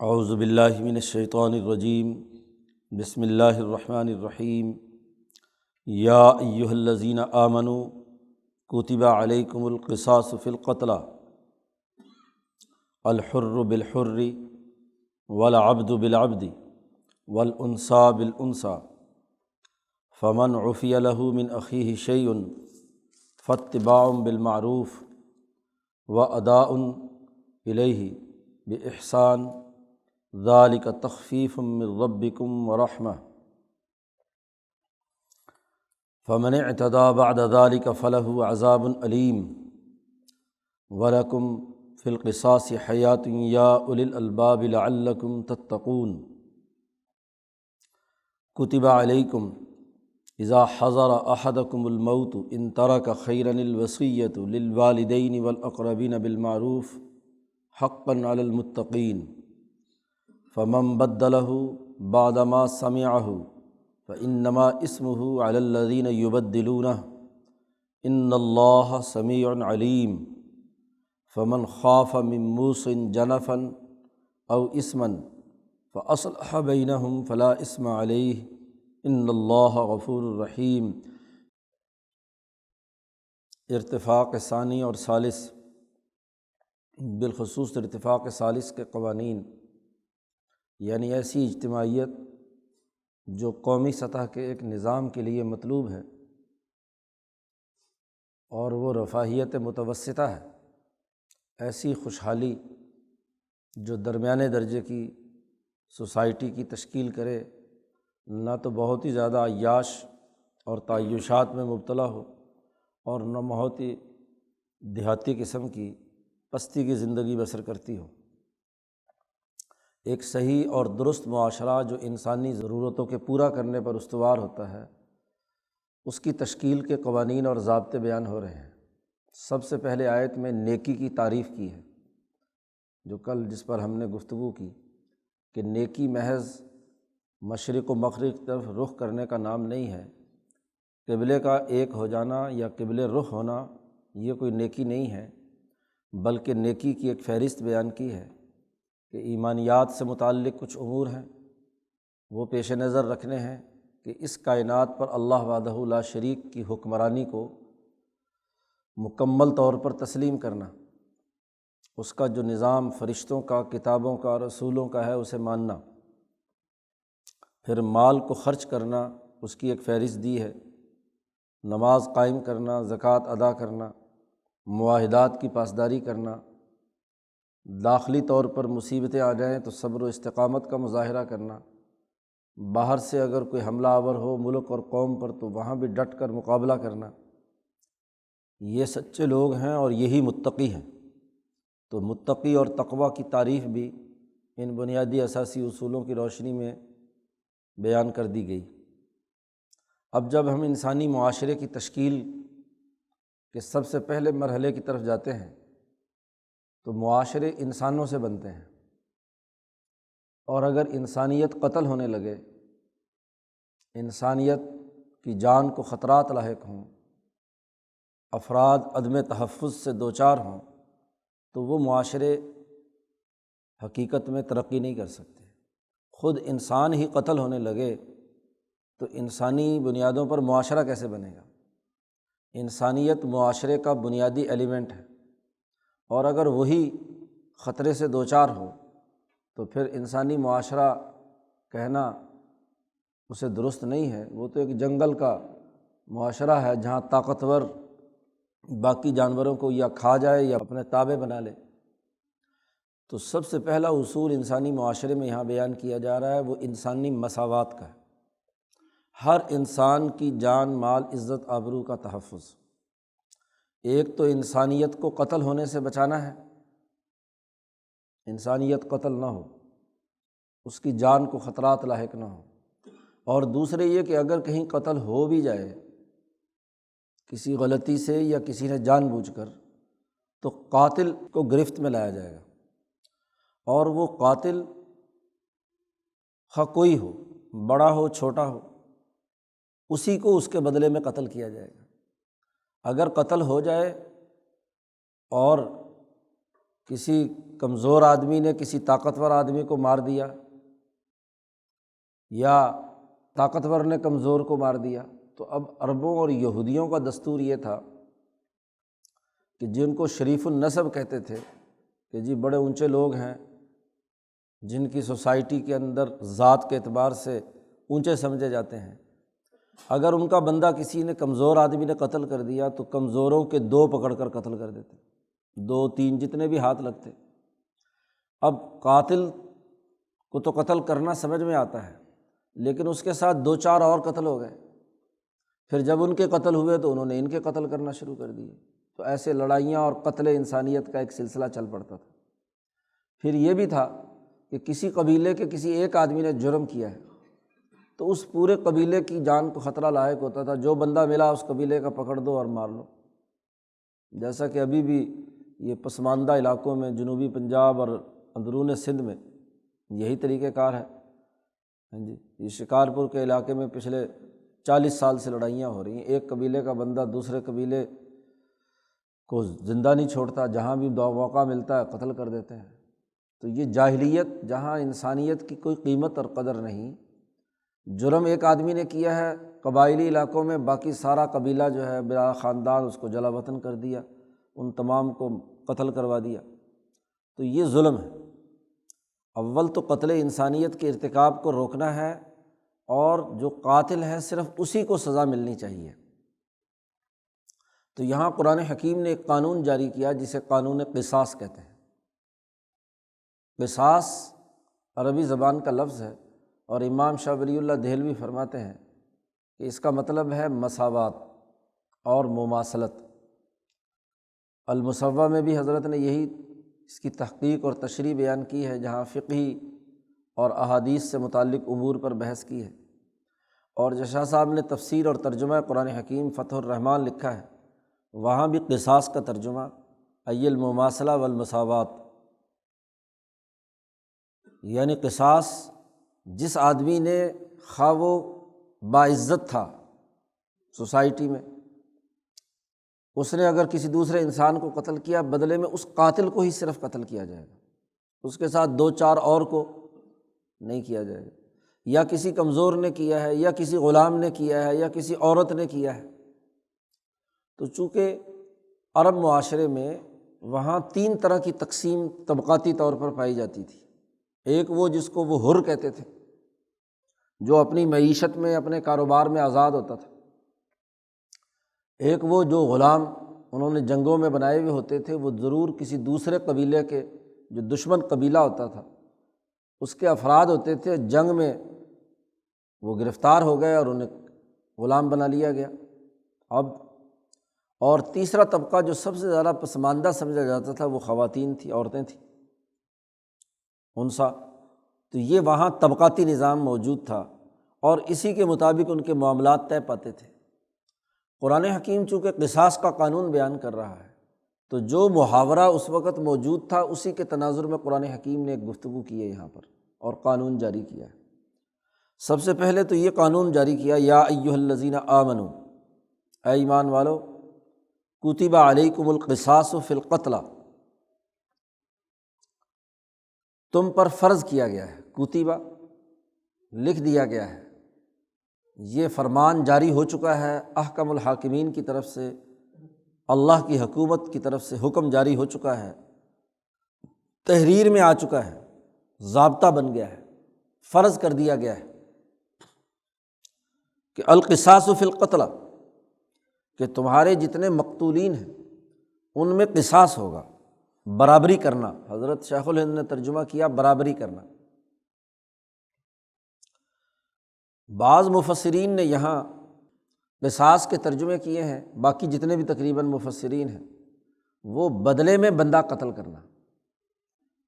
اعوذ باللہ من الشیطان الرجیم بسم اللہ الرحمن الرحیم یا ایہا الذین آمنوا کتب علیکم القصاص فی القتلى الحر بالحر والعبد بالعبد والانثى بالانثى فمن عفی لہ من اخیہ شیء فاتباع بالمعروف واداء الیہ بإحسان ذالک تخفیف من ربکم ورحمہ فمن اعتدی بعد ذالک فلہ عذاب علیم ولکم فی القصاص حیاۃ یا اولی الالباب لعلکم تتقون کتب علیکم اذا حضر احدکم الموت ان ترک خیرا الوصیۃ للوالدین والاقربین بالمعروف حقا علی المتقین فمن بدلہ بعدما سمعہ فإنما اسمہ علی الذین یبدلونہ ان اللہ سمیع علیم فمن خاف من موص جنفا او اثما فاصلح بینہم فلا اثم علیہ ان اللہ غفور رحیم۔ ارتفاق ثانی اور ثالث، بالخصوص ارتفاق ثالث کے قوانین، یعنی ایسی اجتماعیت جو قومی سطح کے ایک نظام کے لیے مطلوب ہے اور وہ رفاہیت متوسطہ ہے، ایسی خوشحالی جو درمیانے درجے کی سوسائٹی کی تشکیل کرے، نہ تو بہت ہی زیادہ عیاش اور تعیشات میں مبتلا ہو اور نہ بہت ہی دیہاتی قسم کی پستی کی زندگی بسر کرتی ہو۔ ایک صحیح اور درست معاشرہ جو انسانی ضرورتوں کے پورا کرنے پر استوار ہوتا ہے، اس کی تشکیل کے قوانین اور ضابطے بیان ہو رہے ہیں۔ سب سے پہلے آیت میں نیکی کی تعریف کی ہے، جو کل جس پر ہم نے گفتگو کی کہ نیکی محض مشرق و مغرب کی طرف رخ کرنے کا نام نہیں ہے، قبلے کا ایک ہو جانا یا قبلے رخ ہونا یہ کوئی نیکی نہیں ہے، بلکہ نیکی کی ایک فہرست بیان کی ہے کہ ایمانیات سے متعلق کچھ امور ہیں، وہ پیش نظر رکھنے ہیں کہ اس کائنات پر اللہ وحدہ لا شریک کی حکمرانی کو مکمل طور پر تسلیم کرنا، اس کا جو نظام فرشتوں کا، کتابوں کا، رسولوں کا ہے اسے ماننا، پھر مال کو خرچ کرنا، اس کی ایک فہرست دی ہے، نماز قائم کرنا، زکوٰۃ ادا کرنا، معاہدات کی پاسداری کرنا، داخلی طور پر مصیبتیں آ جائیں تو صبر و استقامت کا مظاہرہ کرنا، باہر سے اگر کوئی حملہ آور ہو ملک اور قوم پر تو وہاں بھی ڈٹ کر مقابلہ کرنا، یہ سچے لوگ ہیں اور یہی متقی ہیں۔ تو متقی اور تقویٰ کی تعریف بھی ان بنیادی اساسی اصولوں کی روشنی میں بیان کر دی گئی۔ اب جب ہم انسانی معاشرے کی تشکیل کے سب سے پہلے مرحلے کی طرف جاتے ہیں تو معاشرے انسانوں سے بنتے ہیں، اور اگر انسانیت قتل ہونے لگے، انسانیت کی جان کو خطرات لاحق ہوں، افراد عدم تحفظ سے دوچار ہوں، تو وہ معاشرے حقیقت میں ترقی نہیں کر سکتے۔ خود انسان ہی قتل ہونے لگے تو انسانی بنیادوں پر معاشرہ کیسے بنے گا؟ انسانیت معاشرے کا بنیادی ایلیمنٹ ہے، اور اگر وہی خطرے سے دوچار ہو تو پھر انسانی معاشرہ کہنا اسے درست نہیں ہے۔ وہ تو ایک جنگل کا معاشرہ ہے جہاں طاقتور باقی جانوروں کو یا کھا جائے یا اپنے تابع بنا لے۔ تو سب سے پہلا اصول انسانی معاشرے میں یہاں بیان کیا جا رہا ہے وہ انسانی مساوات کا ہے۔ ہر انسان کی جان، مال، عزت، آبرو کا تحفظ۔ ایک تو انسانیت کو قتل ہونے سے بچانا ہے، انسانیت قتل نہ ہو، اس کی جان کو خطرات لاحق نہ ہو، اور دوسرے یہ کہ اگر کہیں قتل ہو بھی جائے کسی غلطی سے یا کسی نے جان بوجھ کر، تو قاتل کو گرفت میں لایا جائے گا، اور وہ قاتل خواہ کوئی ہو، بڑا ہو چھوٹا ہو، اسی کو اس کے بدلے میں قتل کیا جائے گا۔ اگر قتل ہو جائے اور کسی کمزور آدمی نے کسی طاقتور آدمی کو مار دیا یا طاقتور نے کمزور کو مار دیا، تو اب عربوں اور یہودیوں کا دستور یہ تھا کہ جن کو شریف النسب کہتے تھے کہ جی بڑے اونچے لوگ ہیں، جن کی سوسائٹی کے اندر ذات کے اعتبار سے اونچے سمجھے جاتے ہیں، اگر ان کا بندہ کسی نے کمزور آدمی نے قتل کر دیا تو کمزوروں کے دو پکڑ کر قتل کر دیتے، دو تین جتنے بھی ہاتھ لگتے۔ اب قاتل کو تو قتل کرنا سمجھ میں آتا ہے، لیکن اس کے ساتھ دو چار اور قتل ہو گئے، پھر جب ان کے قتل ہوئے تو انہوں نے ان کے قتل کرنا شروع کر دیے، تو ایسے لڑائیاں اور قتل انسانیت کا ایک سلسلہ چل پڑتا تھا۔ پھر یہ بھی تھا کہ کسی قبیلے کے کسی ایک آدمی نے جرم کیا ہے تو اس پورے قبیلے کی جان کو خطرہ لاحق ہوتا تھا، جو بندہ ملا اس قبیلے کا پکڑ دو اور مار لو۔ جیسا کہ ابھی بھی یہ پسماندہ علاقوں میں جنوبی پنجاب اور اندرون سندھ میں یہی طریقہ کار ہے۔ ہاں جی، یہ شکارپور کے علاقے میں پچھلے 40 سال سے لڑائیاں ہو رہی ہیں، ایک قبیلے کا بندہ دوسرے قبیلے کو زندہ نہیں چھوڑتا، جہاں بھی موقع ملتا ہے قتل کر دیتے ہیں۔ تو یہ جاہلیت جہاں انسانیت کی کوئی قیمت اور قدر نہیں، جرم ایک آدمی نے کیا ہے قبائلی علاقوں میں، باقی سارا قبیلہ جو ہے بلا خاندان اس کو جلا وطن کر دیا، ان تمام کو قتل کروا دیا، تو یہ ظلم ہے۔ اول تو قتل انسانیت کے ارتکاب کو روکنا ہے، اور جو قاتل ہے صرف اسی کو سزا ملنی چاہیے۔ تو یہاں قرآن حکیم نے ایک قانون جاری کیا جسے قانون قصاص کہتے ہیں۔ قصاص عربی زبان کا لفظ ہے، اور امام شاہ ولی اللہ دہلوی فرماتے ہیں کہ اس کا مطلب ہے مساوات اور مماثلت۔ المصوّع میں بھی حضرت نے یہی اس کی تحقیق اور تشریح بیان کی ہے، جہاں فقہی اور احادیث سے متعلق امور پر بحث کی ہے، اور جشا صاحب نے تفسیر اور ترجمہ قرآن حکیم فتح الرحمن لکھا ہے، وہاں بھی قصاص کا ترجمہ ای المماثلہ والمساوات، یعنی قصاص جس آدمی نے خواہ وہ باعزت تھا سوسائٹی میں، اس نے اگر کسی دوسرے انسان کو قتل کیا، بدلے میں اس قاتل کو ہی صرف قتل کیا جائے گا، اس کے ساتھ دو چار اور کو نہیں کیا جائے گا، یا کسی کمزور نے کیا ہے، یا کسی غلام نے کیا ہے، یا کسی عورت نے کیا ہے۔ تو چونکہ عرب معاشرے میں وہاں 3 طرح کی تقسیم طبقاتی طور پر پائی جاتی تھی۔ ایک وہ جس کو وہ حر کہتے تھے، جو اپنی معیشت میں اپنے کاروبار میں آزاد ہوتا تھا۔ ایک وہ جو غلام انہوں نے جنگوں میں بنائے ہوئے ہوتے تھے، وہ ضرور کسی دوسرے قبیلے کے جو دشمن قبیلہ ہوتا تھا اس کے افراد ہوتے تھے، جنگ میں وہ گرفتار ہو گئے اور انہیں غلام بنا لیا گیا۔ اب اور تیسرا طبقہ جو سب سے زیادہ پسماندہ سمجھا جاتا تھا وہ خواتین تھیں، عورتیں تھیں، انسا۔ تو یہ وہاں طبقاتی نظام موجود تھا، اور اسی کے مطابق ان کے معاملات طے پاتے تھے۔ قرآن حکیم چونکہ قصاص کا قانون بیان کر رہا ہے، تو جو محاورہ اس وقت موجود تھا اسی کے تناظر میں قرآن حکیم نے ایک گفتگو کی ہے یہاں پر، اور قانون جاری کیا ہے۔ سب سے پہلے تو یہ قانون جاری کیا، یا ایھا الذین آمنوا، اے ایمان والو، کتب علیکم القصاص فی القتلی، تم پر فرض کیا گیا ہے، کتبہ لکھ دیا گیا ہے، یہ فرمان جاری ہو چکا ہے احکم الحاکمین کی طرف سے، اللہ کی حکومت کی طرف سے حکم جاری ہو چکا ہے، تحریر میں آ چکا ہے، ضابطہ بن گیا ہے، فرض کر دیا گیا ہے کہ القصاص فی القتلی، کہ تمہارے جتنے مقتولین ہیں ان میں قصاص ہوگا، برابری کرنا۔ حضرت شیخ الہند نے ترجمہ کیا برابری کرنا۔ بعض مفسرین نے یہاں قصاص کے ترجمے کیے ہیں، باقی جتنے بھی تقریباً مفسرین ہیں وہ بدلے میں بندہ قتل کرنا،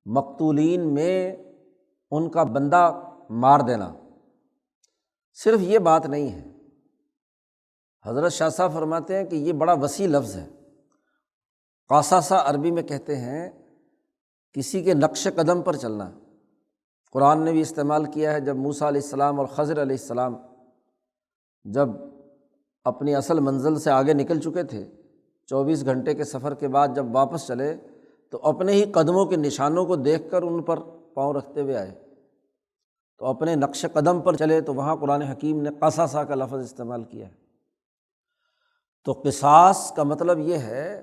مقتولین میں ان کا بندہ مار دینا۔ صرف یہ بات نہیں ہے، حضرت شاہ صاحب فرماتے ہیں کہ یہ بڑا وسیع لفظ ہے۔ قاصاصہ عربی میں کہتے ہیں کسی کے نقش قدم پر چلنا۔ قرآن نے بھی استعمال کیا ہے، جب موسیٰ علیہ السلام اور خضر علیہ السلام جب اپنی اصل منزل سے آگے نکل چکے تھے، 24 گھنٹے کے سفر کے بعد جب واپس چلے تو اپنے ہی قدموں کے نشانوں کو دیکھ کر ان پر پاؤں رکھتے ہوئے آئے، تو اپنے نقش قدم پر چلے، تو وہاں قرآن حکیم نے قصصا کا لفظ استعمال کیا ہے۔ تو قصاص کا مطلب یہ ہے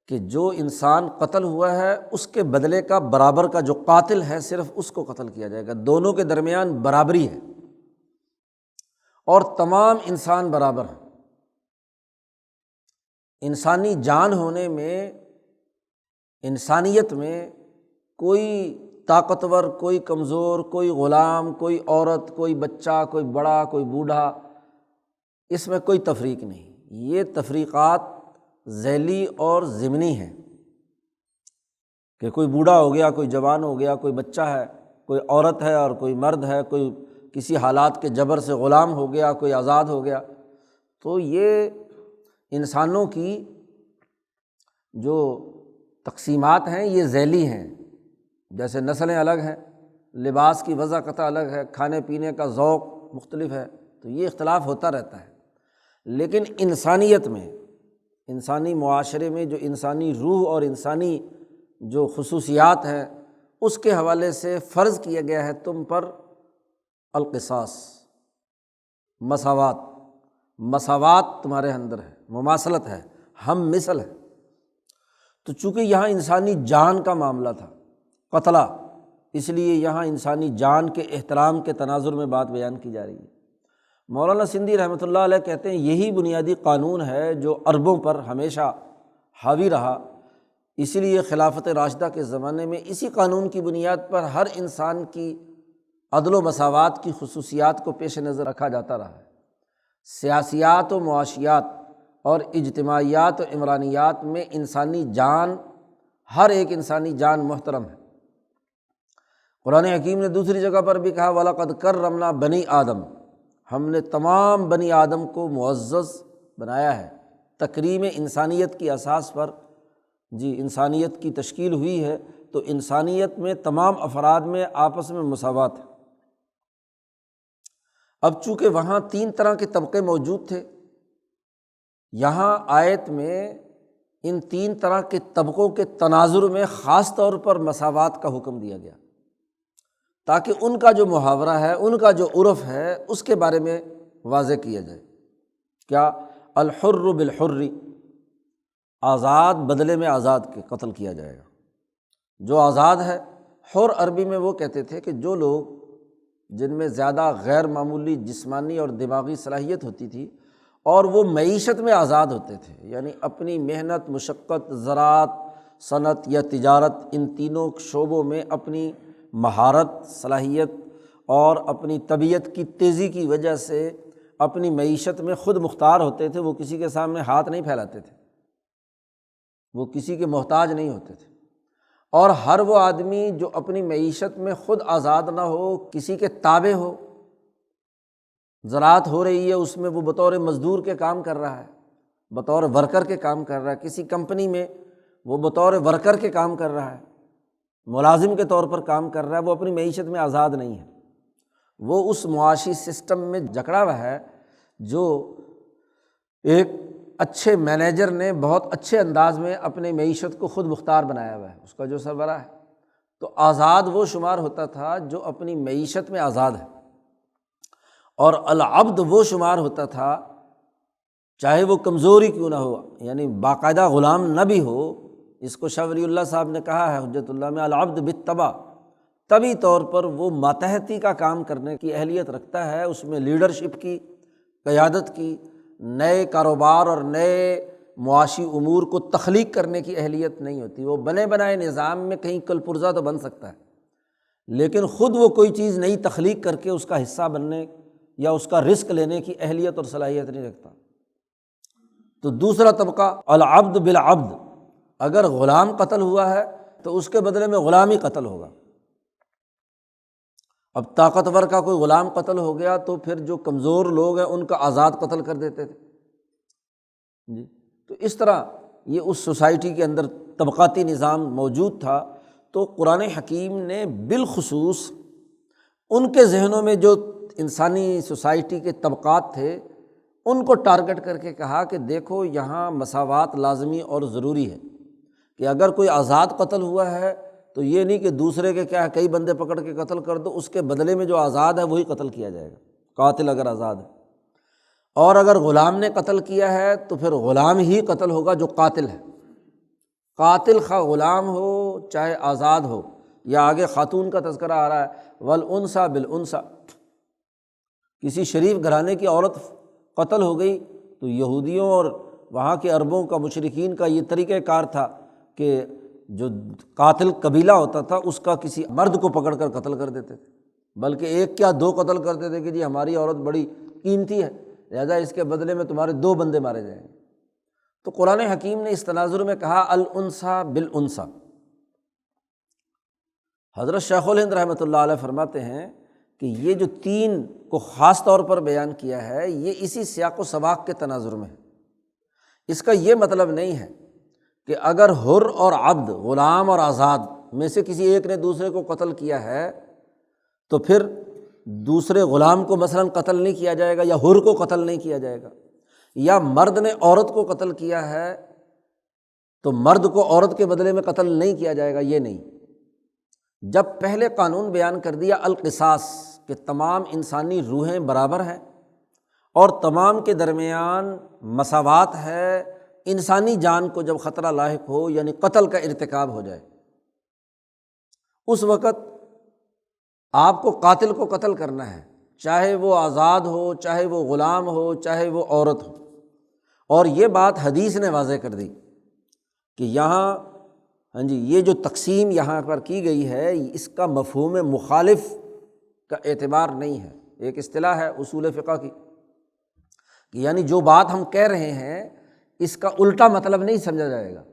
کہ جو انسان قتل ہوا ہے اس کے بدلے کا برابر کا جو قاتل ہے صرف اس کو قتل کیا جائے گا، دونوں کے درمیان برابری ہے، اور تمام انسان برابر ہیں۔ انسانی جان ہونے میں، انسانیت میں کوئی طاقتور، کوئی کمزور، کوئی غلام، کوئی عورت، کوئی بچہ، کوئی بڑا، کوئی بوڑھا، اس میں کوئی تفریق نہیں۔ یہ تفریقات ذیلی اور ضمنی ہیں کہ کوئی بوڑھا ہو گیا، کوئی جوان ہو گیا، کوئی بچہ ہے، کوئی عورت ہے اور کوئی مرد ہے، کوئی کسی حالات کے جبر سے غلام ہو گیا، کوئی آزاد ہو گیا۔ تو یہ انسانوں کی جو تقسیمات ہیں یہ ذیلی ہیں، جیسے نسلیں الگ ہیں، لباس کی وضاقت الگ ہے، کھانے پینے کا ذوق مختلف ہے، تو یہ اختلاف ہوتا رہتا ہے۔ لیکن انسانیت میں، انسانی معاشرے میں جو انسانی روح اور انسانی جو خصوصیات ہیں اس کے حوالے سے فرض کیا گیا ہے تم پر القصاص، مساوات۔ مساوات تمہارے اندر ہے، مماثلت ہے، ہم مثل ہے۔ تو چونکہ یہاں انسانی جان کا معاملہ تھا، قتلہ، اس لیے یہاں انسانی جان کے احترام کے تناظر میں بات بیان کی جا رہی ہے۔ مولانا سندھی رحمۃ اللہ علیہ کہتے ہیں یہی بنیادی قانون ہے جو عربوں پر ہمیشہ حاوی رہا، اسی لیے خلافت راشدہ کے زمانے میں اسی قانون کی بنیاد پر ہر انسان کی عدل و مساوات کی خصوصیات کو پیش نظر رکھا جاتا رہا ہے۔ سیاسیات و معاشیات اور اجتماعیات و عمرانیات میں انسانی جان، ہر ایک انسانی جان محترم ہے۔ قرآن حکیم نے دوسری جگہ پر بھی کہا وَلَقَدْ كَرَّمْنَا بَنِي آدم، ہم نے تمام بنی آدم کو معزز بنایا ہے۔ تکریم انسانیت کی اساس پر انسانیت کی تشکیل ہوئی ہے، تو انسانیت میں تمام افراد میں آپس میں مساوات ہے۔ اب چونکہ وہاں 3 طرح کے طبقے موجود تھے، یہاں آیت میں ان 3 طرح کے طبقوں کے تناظر میں خاص طور پر مساوات کا حکم دیا گیا، تاکہ ان کا جو محاورہ ہے، ان کا جو عرف ہے، اس کے بارے میں واضح کیا جائے۔ کیا؟ الحر بالحر، آزاد بدلے میں آزاد کے قتل کیا جائے گا۔ جو آزاد ہے، حر عربی میں وہ کہتے تھے کہ جو لوگ جن میں زیادہ غیر معمولی جسمانی اور دماغی صلاحیت ہوتی تھی اور وہ معیشت میں آزاد ہوتے تھے، یعنی اپنی محنت، مشقت، زراعت، صنعت یا تجارت، ان تینوں شعبوں میں اپنی مہارت، صلاحیت اور اپنی طبیعت کی تیزی کی وجہ سے اپنی معیشت میں خود مختار ہوتے تھے، وہ کسی کے سامنے ہاتھ نہیں پھیلاتے تھے، وہ کسی کے محتاج نہیں ہوتے تھے۔ اور ہر وہ آدمی جو اپنی معیشت میں خود آزاد نہ ہو، کسی کے تابع ہو، زراعت ہو رہی ہے اس میں وہ بطور مزدور کے کام کر رہا ہے، بطور ورکر کے کام کر رہا ہے، کسی کمپنی میں وہ بطور ورکر کے کام کر رہا ہے، ملازم کے طور پر کام کر رہا ہے، وہ اپنی معیشت میں آزاد نہیں ہے، وہ اس معاشی سسٹم میں جکڑا ہوا ہے جو ایک اچھے مینیجر نے بہت اچھے انداز میں اپنے معیشت کو خود مختار بنایا ہوا ہے، اس کا جو سربراہ ہے۔ تو آزاد وہ شمار ہوتا تھا جو اپنی معیشت میں آزاد ہے، اور العبد وہ شمار ہوتا تھا چاہے وہ کمزوری کیوں نہ ہو، یعنی باقاعدہ غلام نہ بھی ہو۔ اس کو شاہ ولی اللہ صاحب نے کہا ہے حجت اللہ میں، العبد بالطبع، طبی طور پر وہ ماتحتی کا کام کرنے کی اہلیت رکھتا ہے، اس میں لیڈرشپ کی، قیادت کی، نئے کاروبار اور نئے معاشی امور کو تخلیق کرنے کی اہلیت نہیں ہوتی۔ وہ بنے بنائے نظام میں کہیں کل پرزہ تو بن سکتا ہے، لیکن خود وہ کوئی چیز نئی تخلیق کر کے اس کا حصہ بننے یا اس کا رزق لینے کی اہلیت اور صلاحیت نہیں رکھتا۔ تو دوسرا طبقہ العبد بالعبد، اگر غلام قتل ہوا ہے تو اس کے بدلے میں غلام ہی قتل ہوگا۔ اب طاقتور کا کوئی غلام قتل ہو گیا تو پھر جو کمزور لوگ ہیں ان کا آزاد قتل کر دیتے تھے۔ تو اس طرح یہ اس سوسائٹی کے اندر طبقاتی نظام موجود تھا۔ تو قرآن حکیم نے بالخصوص ان کے ذہنوں میں جو انسانی سوسائٹی کے طبقات تھے ان کو ٹارگٹ کر کے کہا کہ دیکھو یہاں مساوات لازمی اور ضروری ہے، کہ اگر کوئی آزاد قتل ہوا ہے تو یہ نہیں کہ دوسرے کے کیا ہے کئی بندے پکڑ کے قتل کر دو، اس کے بدلے میں جو آزاد ہے وہی قتل کیا جائے گا، قاتل اگر آزاد ہے۔ اور اگر غلام نے قتل کیا ہے تو پھر غلام ہی قتل ہوگا جو قاتل ہے، قاتل خواہ غلام ہو چاہے آزاد ہو۔ یا آگے خاتون کا تذکرہ آ رہا ہے، والانثیٰ بالانثیٰ، کسی شریف گھرانے کی عورت قتل ہو گئی تو یہودیوں اور وہاں کے عربوں کا مشرکین کا یہ طریقہ کار تھا کہ جو قاتل قبیلہ ہوتا تھا اس کا کسی مرد کو پکڑ کر قتل کر دیتے تھے، بلکہ ایک کیا دو قتل کرتے تھے کہ جی ہماری عورت بڑی قیمتی ہے لہذا اس کے بدلے میں تمہارے 2 بندے مارے جائیں گے۔ تو قرآن حکیم نے اس تناظر میں کہا الانثیٰ بالانثیٰ۔ حضرت شیخ الہند رحمۃ اللہ علیہ فرماتے ہیں کہ یہ جو 3 کو خاص طور پر بیان کیا ہے یہ اسی سیاق و سباق کے تناظر میں ہے۔ اس کا یہ مطلب نہیں ہے کہ اگر حر اور عبد، غلام اور آزاد میں سے کسی ایک نے دوسرے کو قتل کیا ہے تو پھر دوسرے غلام کو مثلاً قتل نہیں کیا جائے گا یا حر کو قتل نہیں کیا جائے گا، یا مرد نے عورت کو قتل کیا ہے تو مرد کو عورت کے بدلے میں قتل نہیں کیا جائے گا، یہ نہیں۔ جب پہلے قانون بیان کر دیا القصاص کہ تمام انسانی روحیں برابر ہیں اور تمام کے درمیان مساوات ہے، انسانی جان کو جب خطرہ لاحق ہو یعنی قتل کا ارتکاب ہو جائے اس وقت آپ کو قاتل کو قتل کرنا ہے، چاہے وہ آزاد ہو چاہے وہ غلام ہو چاہے وہ عورت ہو۔ اور یہ بات حدیث نے واضح کر دی کہ یہاں یہ جو تقسیم یہاں پر کی گئی ہے اس کا مفہوم مخالف کا اعتبار نہیں ہے۔ ایک اصطلاح ہے اصول فقہ کی کہ یعنی جو بات ہم کہہ رہے ہیں اس کا الٹا مطلب نہیں سمجھا جائے گا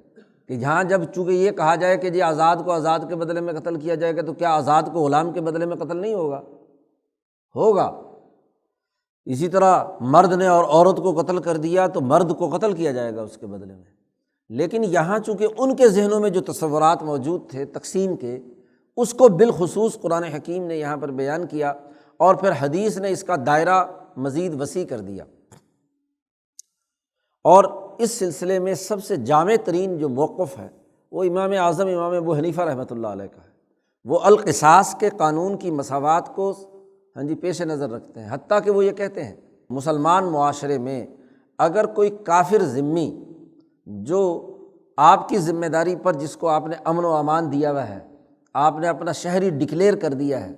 کہ جہاں جب چونکہ یہ کہا جائے کہ جی آزاد کو آزاد کے بدلے میں قتل کیا جائے گا تو کیا آزاد کو غلام کے بدلے میں قتل نہیں ہوگا۔ اسی طرح مرد نے اور عورت کو قتل کر دیا تو مرد کو قتل کیا جائے گا اس کے بدلے میں۔ لیکن یہاں چونکہ ان کے ذہنوں میں جو تصورات موجود تھے تقسیم کے، اس کو بالخصوص قرآن حکیم نے یہاں پر بیان کیا اور پھر حدیث نے اس کا دائرہ مزید وسیع کر دیا۔ اور اس سلسلے میں سب سے جامع ترین جو موقف ہے وہ امام اعظم امام ابو حنیفہ رحمۃ اللہ علیہ کا ہے۔ وہ القصاص کے قانون کی مساوات کو پیش نظر رکھتے ہیں، حتیٰ کہ وہ یہ کہتے ہیں مسلمان معاشرے میں اگر کوئی کافر ذمہ جو آپ کی ذمہ داری پر جس کو آپ نے امن و امان دیا ہوا ہے، آپ نے اپنا شہری ڈکلیئر کر دیا ہے،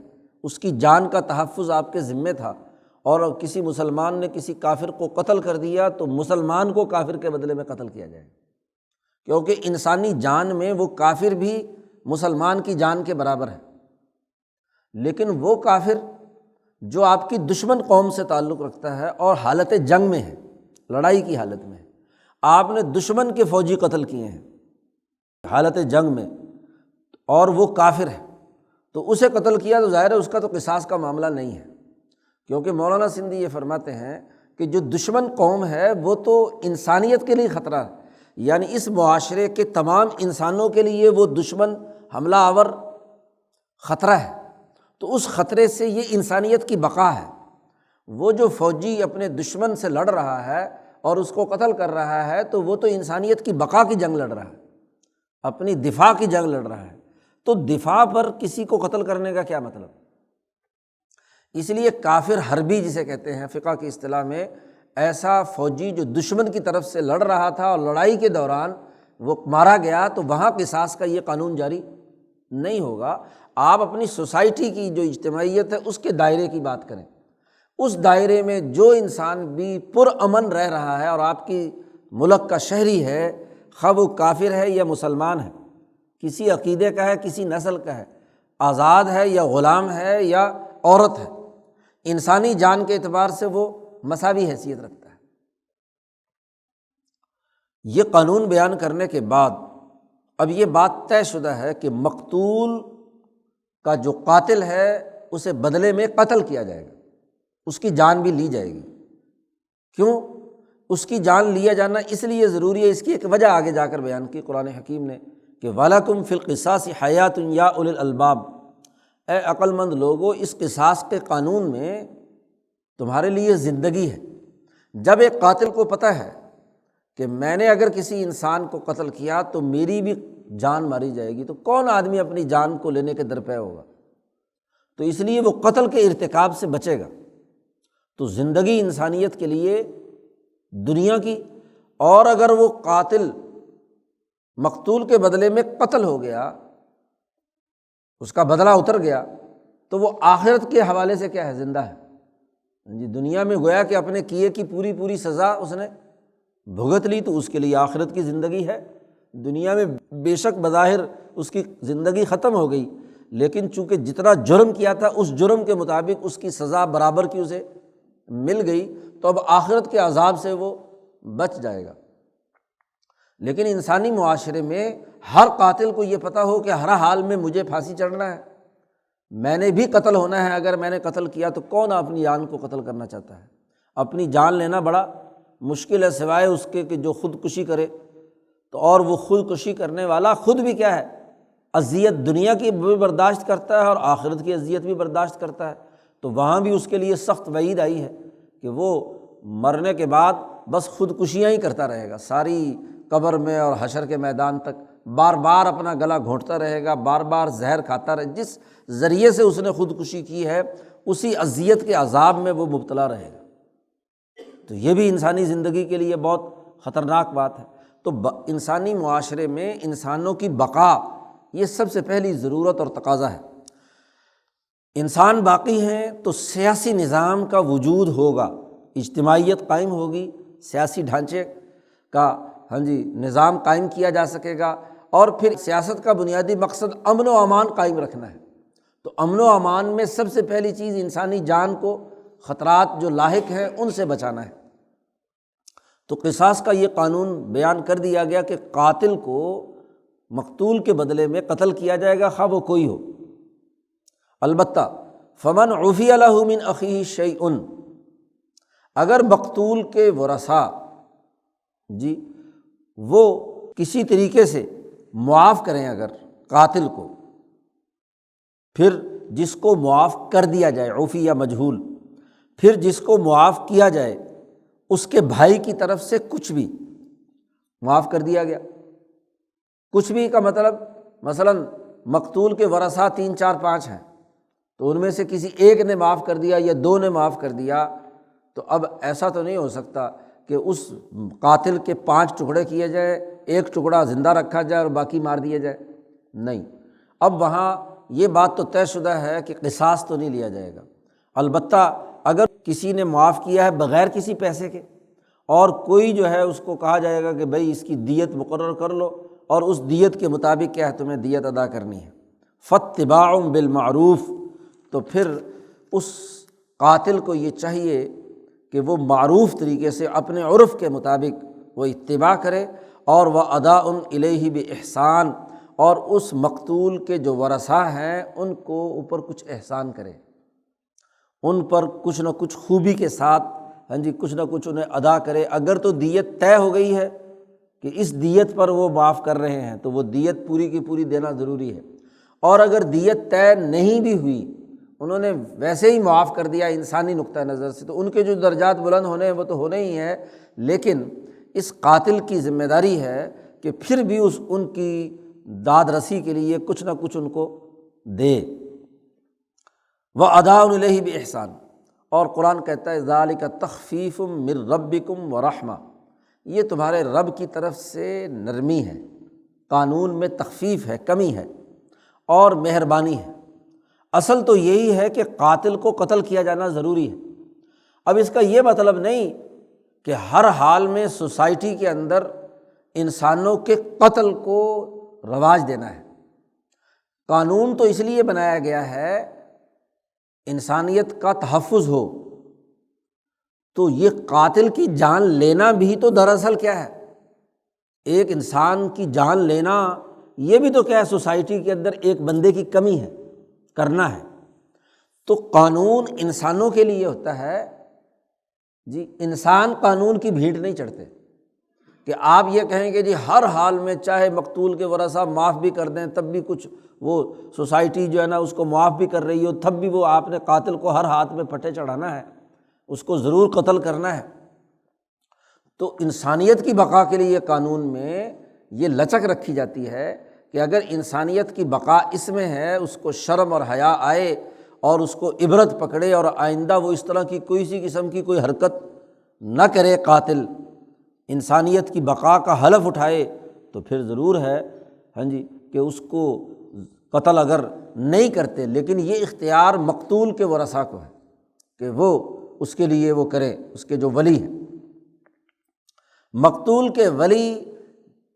اس کی جان کا تحفظ آپ کے ذمہ تھا اور کسی مسلمان نے کسی کافر کو قتل کر دیا تو مسلمان کو کافر کے بدلے میں قتل کیا جائے، کیونکہ انسانی جان میں وہ کافر بھی مسلمان کی جان کے برابر ہے۔ لیکن وہ کافر جو آپ کی دشمن قوم سے تعلق رکھتا ہے اور حالت جنگ میں ہے، لڑائی کی حالت میں ہے، آپ نے دشمن کے فوجی قتل کیے ہیں حالت جنگ میں اور وہ کافر ہے تو اسے قتل کیا تو ظاہر ہے اس کا تو قصاص کا معاملہ نہیں ہے، کیونکہ مولانا سندھی یہ فرماتے ہیں کہ جو دشمن قوم ہے وہ تو انسانیت کے لیے خطرہ ہے، یعنی اس معاشرے کے تمام انسانوں کے لیے وہ دشمن حملہ آور خطرہ ہے، تو اس خطرے سے یہ انسانیت کی بقا ہے۔ وہ جو فوجی اپنے دشمن سے لڑ رہا ہے اور اس کو قتل کر رہا ہے تو وہ تو انسانیت کی بقا کی جنگ لڑ رہا ہے، اپنی دفاع کی جنگ لڑ رہا ہے، تو دفاع پر کسی کو قتل کرنے کا کیا مطلب؟ اس لیے کافر حربی جسے کہتے ہیں فقہ کی اصطلاح میں، ایسا فوجی جو دشمن کی طرف سے لڑ رہا تھا اور لڑائی کے دوران وہ مارا گیا تو وہاں قصاص کا یہ قانون جاری نہیں ہوگا۔ آپ اپنی سوسائٹی کی جو اجتماعیت ہے اس کے دائرے کی بات کریں، اس دائرے میں جو انسان بھی پرامن رہ رہا ہے اور آپ کی ملک کا شہری ہے، خواہ وہ کافر ہے یا مسلمان ہے، کسی عقیدے کا ہے کسی نسل کا ہے، آزاد ہے یا غلام ہے یا عورت ہے، انسانی جان کے اعتبار سے وہ مساوی حیثیت رکھتا ہے۔ یہ قانون بیان کرنے کے بعد اب یہ بات طے شدہ ہے کہ مقتول کا جو قاتل ہے اسے بدلے میں قتل کیا جائے گا، اس کی جان بھی لی جائے گی۔ کیوں اس کی جان لیا جانا اس لیے ضروری ہے؟ اس کی ایک وجہ آگے جا کر بیان کی قرآن حکیم نے کہ وَلَكُمْ فِي الْقِصَاصِ حَيَاتٌ يَا أُولِي الْأَلْبَابِ، اے عقل مند لوگو اس قصاص کے قانون میں تمہارے لیے زندگی ہے۔ جب ایک قاتل کو پتہ ہے کہ میں نے اگر کسی انسان کو قتل کیا تو میری بھی جان ماری جائے گی تو کون آدمی اپنی جان کو لینے کے درپے ہوگا؟ تو اس لیے وہ قتل کے ارتکاب سے بچے گا۔ تو زندگی انسانیت کے لیے دنیا کی، اور اگر وہ قاتل مقتول کے بدلے میں قتل ہو گیا، اس کا بدلہ اتر گیا، تو وہ آخرت کے حوالے سے کیا ہے؟ زندہ ہے۔ دنیا میں گویا کہ اپنے کیے کی پوری سزا اس نے بھگت لی، تو اس کے لیے آخرت کی زندگی ہے۔ دنیا میں بے شک بظاہر اس کی زندگی ختم ہو گئی، لیکن چونکہ جتنا جرم کیا تھا اس جرم کے مطابق اس کی سزا برابر کی اسے مل گئی، تو اب آخرت کے عذاب سے وہ بچ جائے گا۔ لیکن انسانی معاشرے میں ہر قاتل کو یہ پتہ ہو کہ ہر حال میں مجھے پھانسی چڑھنا ہے، میں نے بھی قتل ہونا ہے، اگر میں نے قتل کیا تو کون اپنی جان کو قتل کرنا چاہتا ہے؟ اپنی جان لینا بڑا مشکل ہے، سوائے اس کے کہ جو خودکشی کرے۔ تو اور وہ خودکشی کرنے والا خود بھی کیا ہے؟ اذیت دنیا کی بھی برداشت کرتا ہے اور آخرت کی اذیت بھی برداشت کرتا ہے۔ تو وہاں بھی اس کے لیے سخت وعید آئی ہے کہ وہ مرنے کے بعد بس خودکشیاں ہی کرتا رہے گا، ساری قبر میں اور حشر کے میدان تک بار بار اپنا گلا گھونٹتا رہے گا، بار بار زہر کھاتا رہے، جس ذریعے سے اس نے خودکشی کی ہے اسی اذیت کے عذاب میں وہ مبتلا رہے گا۔ تو یہ بھی انسانی زندگی کے لیے بہت خطرناک بات ہے۔ تو انسانی معاشرے میں انسانوں کی بقا یہ سب سے پہلی ضرورت اور تقاضا ہے۔ انسان باقی ہیں تو سیاسی نظام کا وجود ہوگا، اجتماعیت قائم ہوگی، سیاسی ڈھانچے کا نظام قائم کیا جا سکے گا، اور پھر سیاست کا بنیادی مقصد امن و امان قائم رکھنا ہے۔ تو امن و امان میں سب سے پہلی چیز انسانی جان کو خطرات جو لاحق ہیں ان سے بچانا ہے۔ تو قصاص کا یہ قانون بیان کر دیا گیا کہ قاتل کو مقتول کے بدلے میں قتل کیا جائے گا، خواہ وہ کوئی ہو۔ البتہ فمن عفی لہ من اخیہ شیء، اگر مقتول کے ورثاء وہ کسی طریقے سے معاف کریں اگر قاتل کو، پھر جس کو معاف کر دیا جائے، عفی یا مجہول، پھر جس کو معاف کیا جائے اس کے بھائی کی طرف سے کچھ بھی معاف کر دیا گیا۔ کچھ بھی کا مطلب مثلاً مقتول کے ورثاء 3 4 5 ہیں، تو ان میں سے کسی ایک نے معاف کر دیا یا 2 نے معاف کر دیا، تو اب ایسا تو نہیں ہو سکتا کہ اس قاتل کے 5 ٹکڑے کیے جائیں، ایک ٹکڑا زندہ رکھا جائے اور باقی مار دیے جائے، نہیں۔ اب وہاں یہ بات تو طے شدہ ہے کہ قصاص تو نہیں لیا جائے گا۔ البتہ اگر کسی نے معاف کیا ہے بغیر کسی پیسے کے، اور کوئی اس کو کہا جائے گا کہ بھائی اس کی دیت مقرر کر لو، اور اس دیت کے مطابق کیا ہے تمہیں دیت ادا کرنی ہے، فاتباع بالمعروف، تو پھر اس قاتل کو یہ چاہیے کہ وہ معروف طریقے سے اپنے عرف کے مطابق وہ اتباع کرے، اور وہ اداء الیہ باحسان، اور اس مقتول کے جو ورثاء ہیں ان کو اوپر کچھ احسان کرے، ان پر کچھ نہ کچھ خوبی کے ساتھ کچھ نہ کچھ انہیں ادا کرے۔ اگر تو دیت طے ہو گئی ہے کہ اس دیت پر وہ معاف کر رہے ہیں تو وہ دیت پوری کی پوری دینا ضروری ہے، اور اگر دیت طے نہیں بھی ہوئی، انہوں نے ویسے ہی معاف کر دیا انسانی نقطہ نظر سے، تو ان کے جو درجات بلند ہونے ہیں وہ تو ہونے ہی ہیں، لیکن اس قاتل کی ذمہ داری ہے کہ پھر بھی ان کی داد رسی کے لیے کچھ نہ کچھ ان کو دے۔ وَأَدَاءٌ إِلَيْهِ بِإِحْسَانٍ، اور قرآن کہتا ہے ذَلِكَ تَخْفِيفٌ مِّن رَبِّكُمْ وَرَحْمَةٌ، یہ تمہارے رب کی طرف سے نرمی ہے، قانون میں تخفیف ہے، کمی ہے اور مہربانی ہے۔ اصل تو یہی ہے کہ قاتل کو قتل کیا جانا ضروری ہے۔ اب اس کا یہ مطلب نہیں کہ ہر حال میں سوسائٹی کے اندر انسانوں کے قتل کو رواج دینا ہے۔ قانون تو اس لیے بنایا گیا ہے انسانیت کا تحفظ ہو، تو یہ قاتل کی جان لینا بھی تو دراصل کیا ہے؟ ایک انسان کی جان لینا یہ بھی تو کیا ہے؟ سوسائٹی کے اندر ایک بندے کی کمی ہے، کرنا ہے۔ تو قانون انسانوں کے لیے ہوتا ہے، انسان قانون کی بھیڑ نہیں چڑھتے کہ آپ یہ کہیں کہ ہر حال میں چاہے مقتول کے ورثاء معاف بھی کر دیں تب بھی کچھ وہ سوسائٹی اس کو معاف بھی کر رہی ہو، تب بھی وہ آپ نے قاتل کو ہر ہاتھ میں پٹھے چڑھانا ہے، اس کو ضرور قتل کرنا ہے۔ تو انسانیت کی بقا کے لیے قانون میں یہ لچک رکھی جاتی ہے کہ اگر انسانیت کی بقا اس میں ہے، اس کو شرم اور حیا آئے اور اس کو عبرت پکڑے اور آئندہ وہ اس طرح کی کوئی سی قسم کی کوئی حرکت نہ کرے، قاتل انسانیت کی بقا کا حلف اٹھائے، تو پھر ضرور ہے ہاں جی کہ اس کو قتل اگر نہیں کرتے، لیکن یہ اختیار مقتول کے ورثاء کو ہے کہ وہ اس کے لیے وہ کریں، اس کے جو ولی ہیں۔ مقتول کے ولی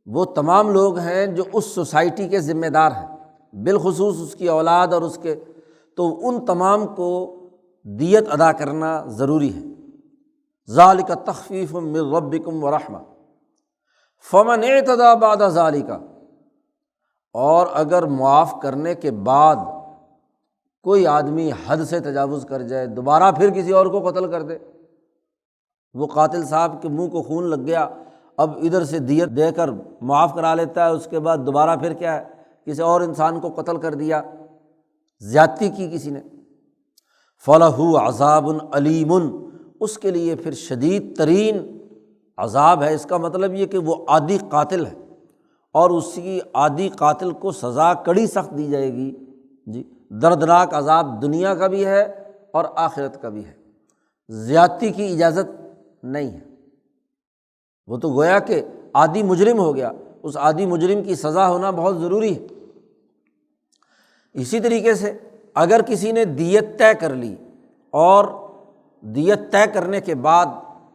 وہ تمام لوگ ہیں جو اس سوسائٹی کے ذمہ دار ہیں، بالخصوص اس کی اولاد اور اس کے، تو ان تمام کو دیت ادا کرنا ضروری ہے۔ ذالک تخفیف من ربکم ورحمہ فمن اعتدی بعد ذالک، اور اگر معاف کرنے کے بعد کوئی آدمی حد سے تجاوز کر جائے، دوبارہ پھر کسی اور کو قتل کر دے، وہ قاتل صاحب کے منہ کو خون لگ گیا، اب ادھر سے دیت دے کر معاف کرا لیتا ہے، اس کے بعد دوبارہ پھر کیا ہے کسی اور انسان کو قتل کر دیا، زیادتی کی کسی نے، فَلَهُ عَذَابٌ عَلِيمٌ، اس کے لیے پھر شدید ترین عذاب ہے۔ اس کا مطلب یہ کہ وہ عادی قاتل ہے اور اسی عادی قاتل کو سزا کڑی سخت دی جائے گی جی، دردناک عذاب دنیا کا بھی ہے اور آخرت کا بھی ہے، زیادتی کی اجازت نہیں ہے۔ وہ تو گویا کہ عادی مجرم ہو گیا، اس عادی مجرم کی سزا ہونا بہت ضروری ہے۔ اسی طریقے سے اگر کسی نے دیت طے کر لی اور دیت طے کرنے کے بعد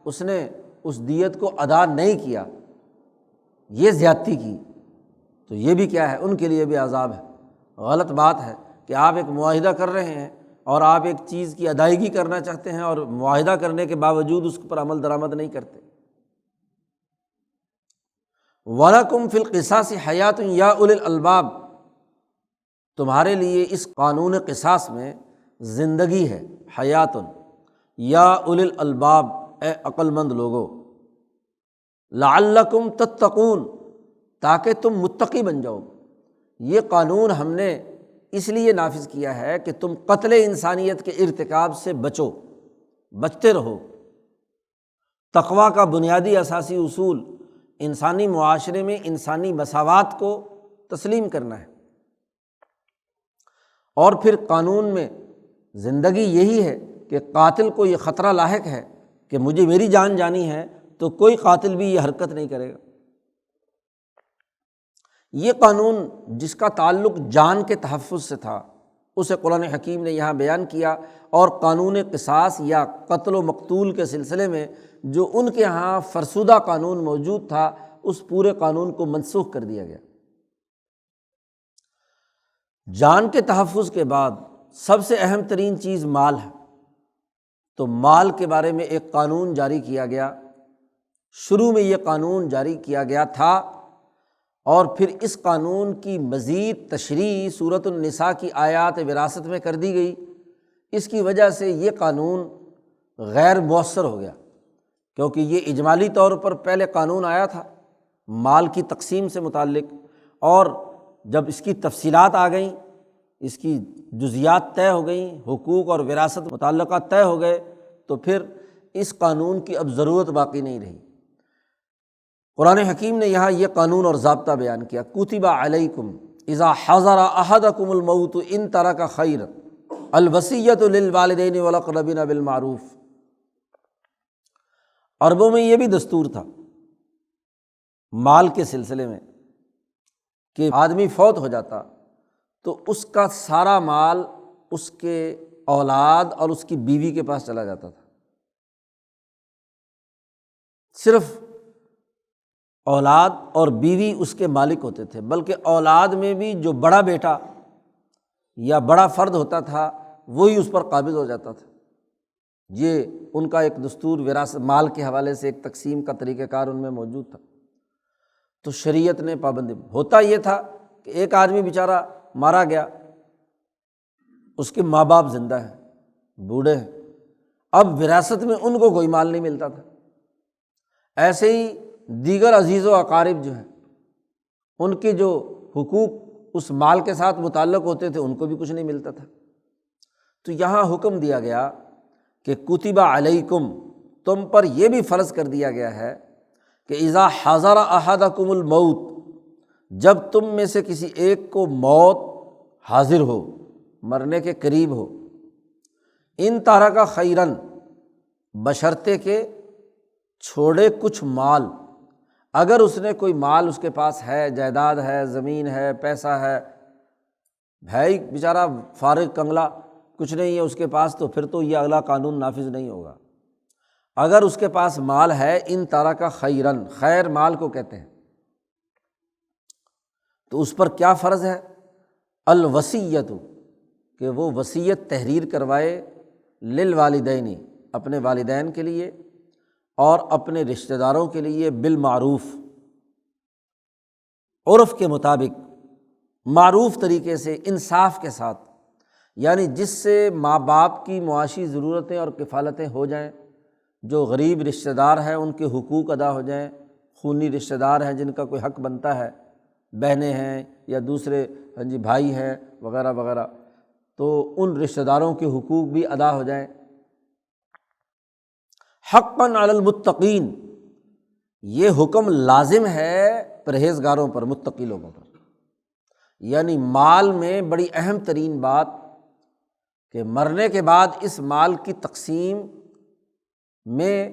اس نے اس دیت کو ادا نہیں کیا، یہ زیادتی کی، تو یہ بھی کیا ہے، ان کے لیے بھی عذاب ہے۔ غلط بات ہے کہ آپ ایک معاہدہ کر رہے ہیں اور آپ ایک چیز کی ادائیگی کرنا چاہتے ہیں اور معاہدہ کرنے کے باوجود اس پر عمل درآمد نہیں کرتے۔ وَلَكُمْ فِي الْقِصَاصِ حَيَاةٌ يَا أُولِي الْأَلْبَابِ، تمہارے لیے اس قانون قصاص میں زندگی ہے، حیاتن یا اولی الالباب، اے عقل مند لوگو، لعلکم تتقون، تاکہ تم متقی بن جاؤ۔ یہ قانون ہم نے اس لیے نافذ کیا ہے کہ تم قتل انسانیت کے ارتکاب سے بچتے رہو۔ تقویٰ کا بنیادی اساسی اصول انسانی معاشرے میں انسانی مساوات کو تسلیم کرنا ہے، اور پھر قانون میں زندگی یہی ہے کہ قاتل کو یہ خطرہ لاحق ہے کہ مجھے میری جان جانی ہے تو کوئی قاتل بھی یہ حرکت نہیں کرے گا۔ یہ قانون جس کا تعلق جان کے تحفظ سے تھا اسے قرآن حکیم نے یہاں بیان کیا، اور قانون قصاص یا قتل و مقتول کے سلسلے میں جو ان کے ہاں فرسودہ قانون موجود تھا اس پورے قانون کو منسوخ کر دیا گیا۔ جان کے تحفظ کے بعد سب سے اہم ترین چیز مال ہے، تو مال کے بارے میں ایک قانون جاری کیا گیا۔ شروع میں یہ قانون جاری کیا گیا تھا اور پھر اس قانون کی مزید تشریح سورۃ النساء کی آیات وراثت میں کر دی گئی۔ اس کی وجہ سے یہ قانون غیر مؤثر ہو گیا، کیونکہ یہ اجمالی طور پر پہلے قانون آیا تھا مال کی تقسیم سے متعلق، اور جب اس کی تفصیلات آ گئیں، اس کی جزیات طے ہو گئیں، حقوق اور وراثت متعلقہ طے ہو گئے، تو پھر اس قانون کی اب ضرورت باقی نہیں رہی۔ قرآن حکیم نے یہاں یہ قانون اور ضابطہ بیان کیا، کتب علیکم اذا حضر احدکم الموت ان ترک خیرا الوصیۃ للوالدین والاقربین بالمعروف۔ عربوں میں یہ بھی دستور تھا مال کے سلسلے میں کہ آدمی فوت ہو جاتا تو اس کا سارا مال اس کے اولاد اور اس کی بیوی کے پاس چلا جاتا تھا۔ صرف اولاد اور بیوی اس کے مالک ہوتے تھے، بلکہ اولاد میں بھی جو بڑا بیٹا یا بڑا فرد ہوتا تھا وہی اس پر قابض ہو جاتا تھا۔ یہ ان کا ایک دستور وراثت مال کے حوالے سے ایک تقسیم کا طریقہ کار ان میں موجود تھا۔ تو شریعت نے پابندی، ہوتا یہ تھا کہ ایک آدمی بیچارہ مارا گیا، اس کے ماں باپ زندہ ہیں، بوڑھے ہیں، اب وراثت میں ان کو کوئی مال نہیں ملتا تھا۔ ایسے ہی دیگر عزیز و اقارب جو ہیں ان کے جو حقوق اس مال کے ساتھ متعلق ہوتے تھے ان کو بھی کچھ نہیں ملتا تھا۔ تو یہاں حکم دیا گیا کہ کتب علیکم، تم پر یہ بھی فرض کر دیا گیا ہے کہ اذا حضر احدکم الموت، جب تم میں سے کسی ایک کو موت حاضر ہو، مرنے کے قریب ہو، ان تارکا خیرن، بشرطے کہ چھوڑے کچھ مال، اگر اس نے کوئی مال اس کے پاس ہے، جائیداد ہے، زمین ہے، پیسہ ہے، بھائی بیچارہ فارغ کنگلا کچھ نہیں ہے اس کے پاس، تو پھر تو یہ اگلا قانون نافذ نہیں ہوگا۔ اگر اس کے پاس مال ہے، ان تارکا خیرن، خیر مال کو کہتے ہیں، تو اس پر کیا فرض ہے؟ الوصیۃ، کہ وہ وصیت تحریر کروائے، للوالدین، اپنے والدین کے لیے اور اپنے رشتہ داروں کے لیے، بالمعروف، عرف کے مطابق، معروف طریقے سے، انصاف کے ساتھ، یعنی جس سے ماں باپ کی معاشی ضرورتیں اور کفالتیں ہو جائیں، جو غریب رشتہ دار ہیں ان کے حقوق ادا ہو جائیں، خونی رشتہ دار ہیں جن کا کوئی حق بنتا ہے، بہنیں ہیں یا دوسرے بھائی ہیں وغیرہ وغیرہ، تو ان رشتہ داروں کے حقوق بھی ادا ہو جائیں۔ حقاً علی المتقین، یہ حکم لازم ہے پرہیزگاروں پر، متقی لوگوں پر، یعنی مال میں بڑی اہم ترین بات کہ مرنے کے بعد اس مال کی تقسیم میں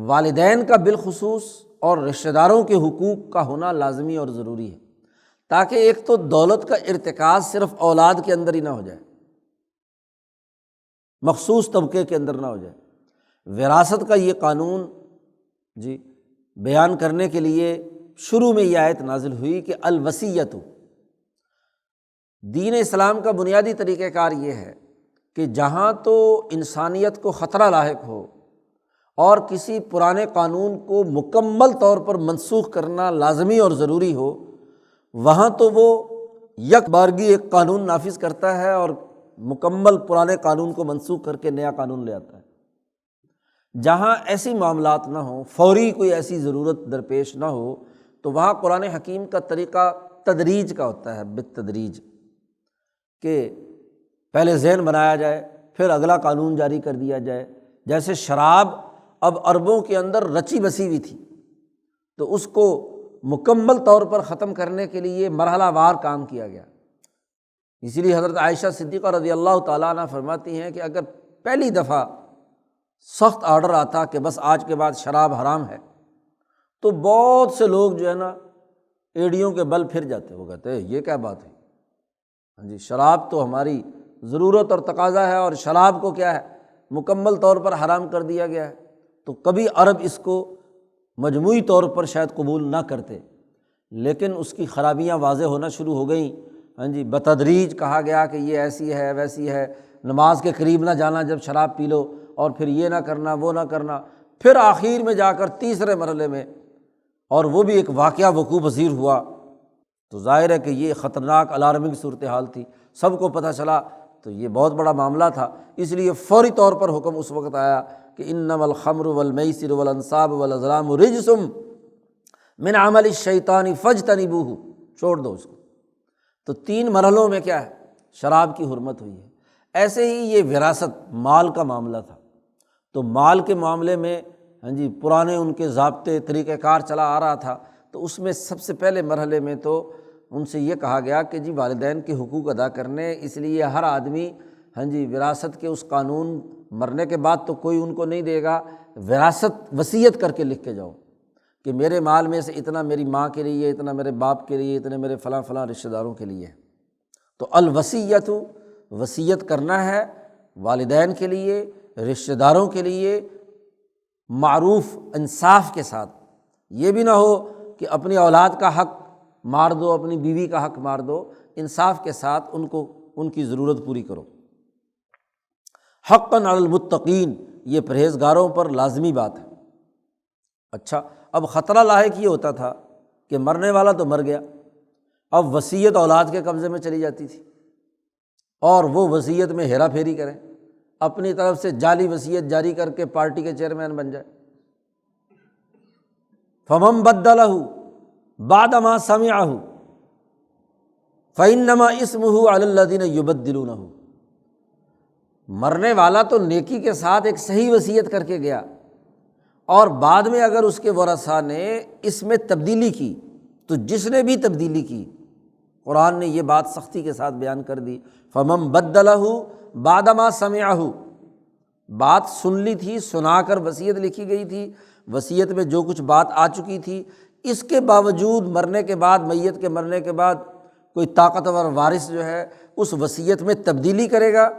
والدین کا بالخصوص اور رشتہ داروں کے حقوق کا ہونا لازمی اور ضروری ہے، تاکہ ایک تو دولت کا ارتکاز صرف اولاد کے اندر ہی نہ ہو جائے، مخصوص طبقے کے اندر نہ ہو جائے۔ وراثت کا یہ قانون بیان کرنے کے لیے شروع میں یہ آیت نازل ہوئی کہ الوصیۃ، دین اسلام کا بنیادی طریقہ کار یہ ہے کہ جہاں تو انسانیت کو خطرہ لاحق ہو اور کسی پرانے قانون کو مکمل طور پر منسوخ کرنا لازمی اور ضروری ہو، وہاں تو وہ یک بارگی ایک قانون نافذ کرتا ہے اور مکمل پرانے قانون کو منسوخ کر کے نیا قانون لے آتا ہے۔ جہاں ایسی معاملات نہ ہوں، فوری کوئی ایسی ضرورت درپیش نہ ہو، تو وہاں قرآن حکیم کا طریقہ تدریج کا ہوتا ہے، بالتدریج، کہ پہلے ذہن بنایا جائے پھر اگلا قانون جاری کر دیا جائے۔ جیسے شراب اب عربوں کے اندر رچی بسی ہوئی تھی، تو اس کو مکمل طور پر ختم کرنے کے لیے مرحلہ وار کام کیا گیا۔ اسی لیے حضرت عائشہ صدیقہ رضی اللہ تعالیٰ عنہ فرماتی ہیں کہ اگر پہلی دفعہ سخت آرڈر آتا کہ بس آج کے بعد شراب حرام ہے، تو بہت سے لوگ جو ہے نا ایڑیوں کے بل پھر جاتے، وہ کہتے ہیں یہ کیا بات ہے، شراب تو ہماری ضرورت اور تقاضا ہے، اور شراب کو کیا ہے مکمل طور پر حرام کر دیا گیا ہے۔ تو کبھی عرب اس کو مجموعی طور پر شاید قبول نہ کرتے، لیکن اس کی خرابیاں واضح ہونا شروع ہو گئیں۔ بتدریج کہا گیا کہ یہ ایسی ہے ویسی ہے، نماز کے قریب نہ جانا جب شراب پی لو، اور پھر یہ نہ کرنا وہ نہ کرنا، پھر آخر میں جا کر تیسرے مرحلے میں، اور وہ بھی ایک واقعہ وقوع پذیر ہوا، تو ظاہر ہے کہ یہ خطرناک الارمنگ صورتحال تھی، سب کو پتہ چلا، تو یہ بہت بڑا معاملہ تھا۔ اس لیے فوری طور پر حکم اس وقت آیا کہ انما الخمر والمیسر والانصاب والازلام رجس من عمل الشیطان فاجتنبوہ، چھوڑ دو اس کو۔ تو 3 مرحلوں میں کیا ہے، شراب کی حرمت ہوئی ہے۔ ایسے ہی یہ وراثت، مال کا معاملہ تھا، تو مال کے معاملے میں پرانے ان کے ضابطے طریقہ کار چلا آ رہا تھا، تو اس میں سب سے پہلے مرحلے میں تو ان سے یہ کہا گیا کہ والدین کے حقوق ادا کرنے، اس لیے ہر آدمی وراثت کے اس قانون، مرنے کے بعد تو کوئی ان کو نہیں دے گا، وراثت وصیت کر کے لکھ کے جاؤ کہ میرے مال میں سے اتنا میری ماں کے لیے، اتنا میرے باپ کے لیے، اتنے میرے فلاں فلاں رشتہ داروں کے لیے۔ تو الوصیۃ، وصیت کرنا ہے والدین کے لیے، رشتہ داروں کے لیے، معروف انصاف کے ساتھ۔ یہ بھی نہ ہو کہ اپنی اولاد کا حق مار دو، اپنی بیوی کا حق مار دو، انصاف کے ساتھ ان کو ان کی ضرورت پوری کرو۔ حقاً علی المتقین، یہ پرہیزگاروں پر لازمی بات ہے۔ اچھا، اب خطرہ لاحق یہ ہوتا تھا کہ مرنے والا تو مر گیا، اب وصیت اولاد کے قبضے میں چلی جاتی تھی، اور وہ وصیت میں ہیرا پھیری کریں، اپنی طرف سے جعلی وصیت جاری کر کے پارٹی کے چیئرمین بن جائے۔ فمن بدلہ بعد ما سمعہ فإنما اسمہ علی الذین یبدلونہ، مرنے والا تو نیکی کے ساتھ ایک صحیح وصیت کر کے گیا، اور بعد میں اگر اس کے ورثاء نے اس میں تبدیلی کی، تو جس نے بھی تبدیلی کی، قرآن نے یہ بات سختی کے ساتھ بیان کر دی، فَمَن بَدَّلَهُ بَعْدَ مَا سَمِعَهُ، بات سن لی تھی، سنا کر وصیت لکھی گئی تھی، وصیت میں جو کچھ بات آ چکی تھی، اس کے باوجود مرنے کے بعد، میت کے مرنے کے بعد کوئی طاقتور وارث جو ہے اس وصیت میں تبدیلی کرے گا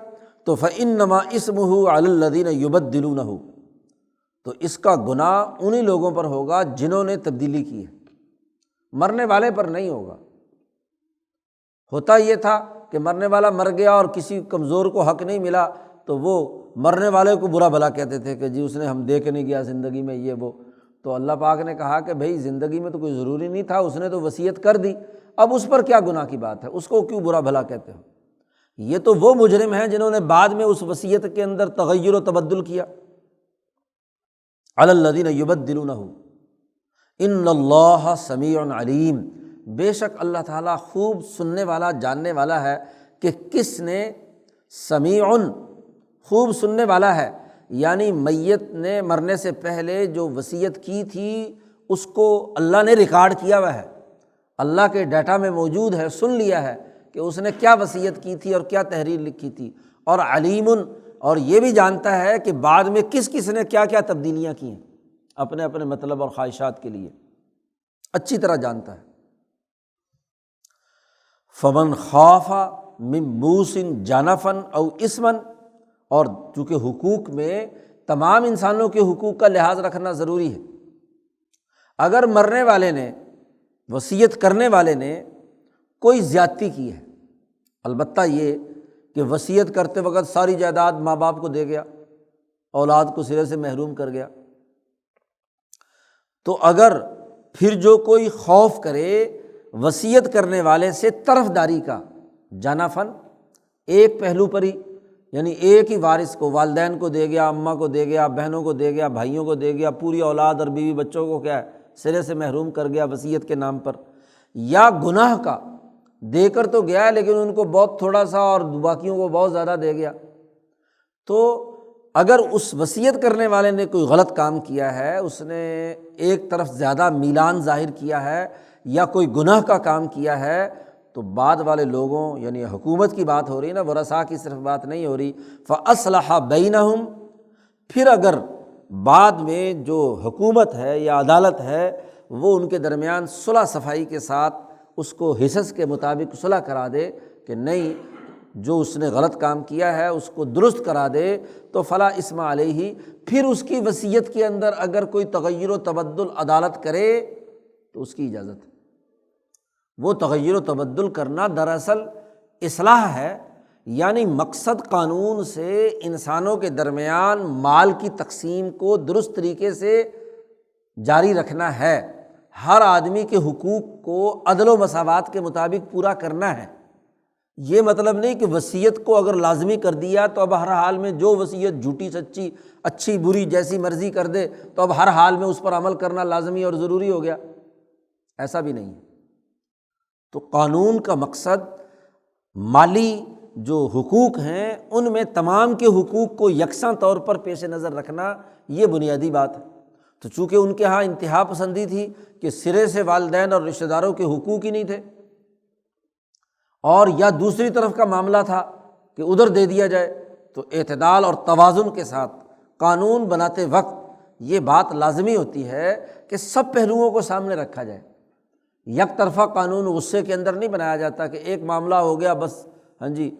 تو فَإِنَّمَا اسْمُهُ عَلَى الَّذِينَ يُبَدِّلُونَهُ، تو اس کا گناہ انہی لوگوں پر ہوگا جنہوں نے تبدیلی کی ہے، مرنے والے پر نہیں ہوگا۔ ہوتا یہ تھا کہ مرنے والا مر گیا اور کسی کمزور کو حق نہیں ملا تو وہ مرنے والے کو برا بھلا کہتے تھے کہ جی اس نے ہم دے کے نہیں گیا زندگی میں یہ وہ۔ تو اللہ پاک نے کہا کہ بھائی زندگی میں تو کوئی ضروری نہیں تھا، اس نے تو وصیت کر دی، اب اس پر کیا گناہ کی بات ہے، اس کو کیوں برا بھلا کہتے ہو؟ یہ تو وہ مجرم ہیں جنہوں نے بعد میں اس وصیت کے اندر تغیر و تبدل کیا۔ علی الذین یبدلونہ ان اللہ سمیع علیم، بے شک اللہ تعالیٰ خوب سننے والا، جاننے والا ہے کہ کس نے، سمیع خوب سننے والا ہے، یعنی میت نے مرنے سے پہلے جو وصیت کی تھی اس کو اللہ نے ریکارڈ کیا ہوا ہے، اللہ کے ڈیٹا میں موجود ہے، سن لیا ہے کہ اس نے کیا وصیت کی تھی اور کیا تحریر لکھی تھی، اور علیم، اور یہ بھی جانتا ہے کہ بعد میں کس کس نے کیا کیا تبدیلیاں کی ہیں اپنے اپنے مطلب اور خواہشات کے لیے، اچھی طرح جانتا ہے۔ فمن خاف من موص جنفا او اثما، اور چونکہ حقوق میں تمام انسانوں کے حقوق کا لحاظ رکھنا ضروری ہے، اگر مرنے والے نے، وصیت کرنے والے نے کوئی زیادتی کی ہے، البتہ یہ کہ وصیت کرتے وقت ساری جائیداد ماں باپ کو دے گیا، اولاد کو سرے سے محروم کر گیا، تو اگر پھر جو کوئی خوف کرے وصیت کرنے والے سے طرف داری کا، جنفن ایک پہلو پر ہی، یعنی ایک ہی وارث کو، والدین کو دے گیا، اماں کو دے گیا، بہنوں کو دے گیا، بھائیوں کو دے گیا، پوری اولاد اور بیوی بچوں کو کیا ہے سرے سے محروم کر گیا وصیت کے نام پر، یا گناہ کا دے کر تو گیا لیکن ان کو بہت تھوڑا سا اور باقیوں کو بہت زیادہ دے گیا، تو اگر اس وصیت کرنے والے نے کوئی غلط کام کیا ہے، اس نے ایک طرف زیادہ میلان ظاہر کیا ہے یا کوئی گناہ کا کام کیا ہے، تو بعد والے لوگوں، یعنی حکومت کی بات ہو رہی ہے نا، ورثاء کی صرف بات نہیں ہو رہی، فَأَصْلَحَ بَيْنَهُمْ، پھر اگر بعد میں جو حکومت ہے یا عدالت ہے وہ ان کے درمیان صلح صفائی کے ساتھ اس کو حصص کے مطابق صلح کرا دے کہ نہیں جو اس نے غلط کام کیا ہے اس کو درست کرا دے، تو فلا اسم علیہ، پھر اس کی وصیت کے اندر اگر کوئی تغیر و تبدل عدالت کرے تو اس کی اجازت ہے۔ وہ تغیر و تبدل کرنا دراصل اصلاح ہے، یعنی مقصد قانون سے انسانوں کے درمیان مال کی تقسیم کو درست طریقے سے جاری رکھنا ہے، ہر آدمی کے حقوق کو عدل و مساوات کے مطابق پورا کرنا ہے۔ یہ مطلب نہیں کہ وصیت کو اگر لازمی کر دیا تو اب ہر حال میں جو وصیت جھوٹی سچی اچھی بری جیسی مرضی کر دے تو اب ہر حال میں اس پر عمل کرنا لازمی اور ضروری ہو گیا، ایسا بھی نہیں ہے۔ تو قانون کا مقصد مالی جو حقوق ہیں ان میں تمام کے حقوق کو یکساں طور پر پیش نظر رکھنا، یہ بنیادی بات ہے۔ تو چونکہ ان کے ہاں انتہا پسندی تھی کہ سرے سے والدین اور رشتہ داروں کے حقوق ہی نہیں تھے، اور یا دوسری طرف کا معاملہ تھا کہ ادھر دے دیا جائے، تو اعتدال اور توازن کے ساتھ قانون بناتے وقت یہ بات لازمی ہوتی ہے کہ سب پہلوؤں کو سامنے رکھا جائے۔ یک طرفہ قانون غصے کے اندر نہیں بنایا جاتا کہ ایک معاملہ ہو گیا بس ہاں جی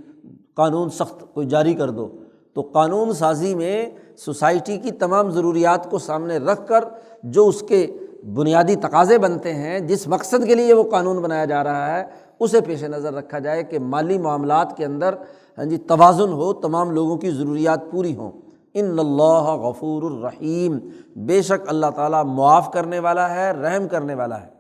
قانون سخت کوئی جاری کر دو۔ تو قانون سازی میں سوسائٹی کی تمام ضروریات کو سامنے رکھ کر جو اس کے بنیادی تقاضے بنتے ہیں، جس مقصد کے لیے وہ قانون بنایا جا رہا ہے، اسے پیش نظر رکھا جائے کہ مالی معاملات کے اندر ہاں جی توازن ہو، تمام لوگوں کی ضروریات پوری ہوں۔ ان اللہ غفور الرحیم، بے شک اللہ تعالیٰ معاف کرنے والا ہے، رحم کرنے والا ہے۔